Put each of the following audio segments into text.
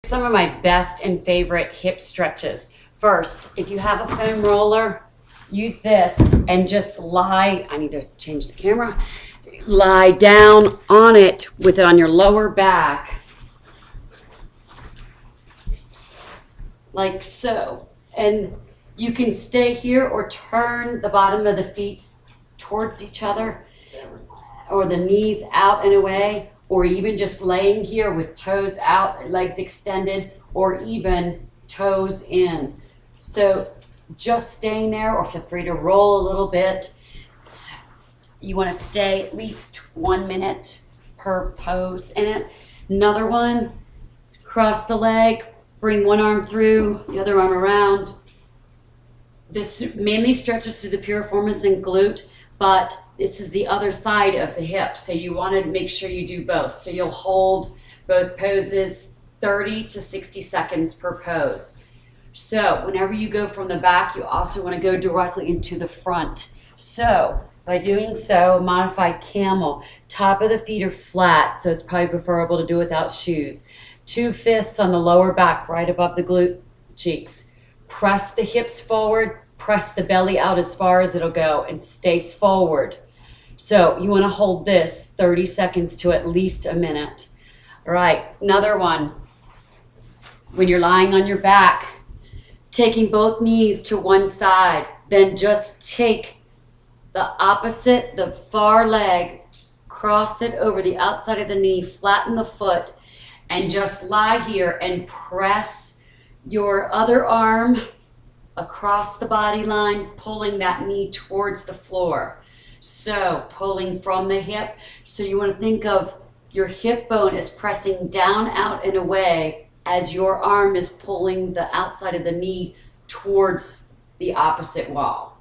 Some of my best and favorite hip stretches. First, if you have a foam roller, use this and just lie, I need to change the camera, lie down on it with it on your lower back, like so. And you can stay here or turn the bottom of the feet towards each other, or the knees out and away, or even just laying here with toes out, legs extended, or even toes in. So just staying there, or feel free to roll a little bit. You want to stay at least 1 minute per pose in it. Another one is cross the leg, bring one arm through, the other arm around. This mainly stretches through the piriformis and glute, but this is the other side of the hip. So you want to make sure you do both. So you'll hold both poses 30 to 60 seconds per pose. So whenever you go from the back, you also want to go directly into the front. So by doing so, modified camel, top of the feet are flat, so it's probably preferable to do without shoes. 2 fists on the lower back, right above the glute cheeks. Press the hips forward, press the belly out as far as it'll go, and stay forward. So you want to hold this 30 seconds to at least a minute. All right, another one. When you're lying on your back, taking both knees to one side, then just take the opposite, the far leg, cross it over the outside of the knee, flatten the foot, and just lie here and press your other arm across the body line, pulling that knee towards the floor. So pulling from the hip. So you want to think of your hip bone as pressing down, out, and away as your arm is pulling the outside of the knee towards the opposite wall.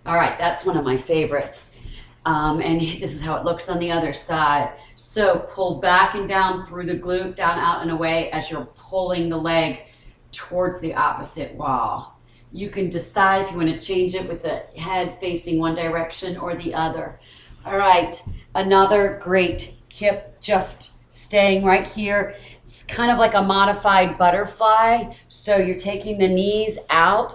All right, that's one of my favorites. And this is how it looks on the other side. So pull back and down through the glute, down, out, and away as you're pulling the leg towards the opposite wall. You can decide if you want to change it with the head facing one direction or the other. All right, another great hip, just staying right here. It's kind of like a modified butterfly. So you're taking the knees out,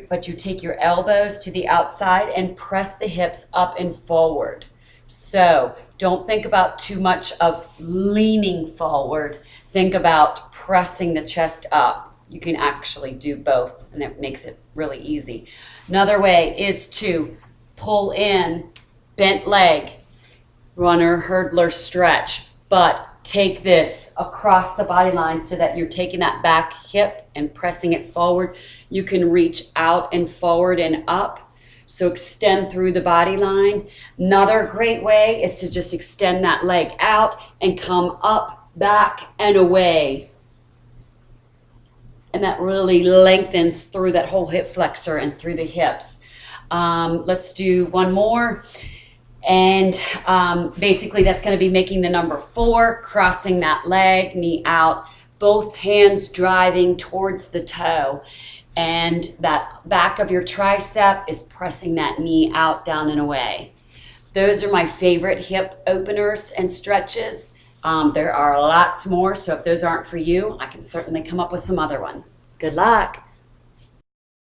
but you take your elbows to the outside and press the hips up and forward. So don't think about too much of leaning forward. Think about pressing the chest up. You can actually do both, and it makes it really easy. Another way is to pull in, bent leg, runner, hurdler stretch, but take this across the body line so that you're taking that back hip and pressing it forward. You can reach out and forward and up, so extend through the body line. Another great way is to just extend that leg out and come up, back, and away. And that really lengthens through that whole hip flexor and through the hips. Let's do one more. And basically that's going to be making the number 4, crossing that leg, knee out, both hands driving towards the toe. And that back of your tricep is pressing that knee out, down, and away. Those are my favorite hip openers and stretches. There are lots more, so if those aren't for you, I can certainly come up with some other ones. Good luck.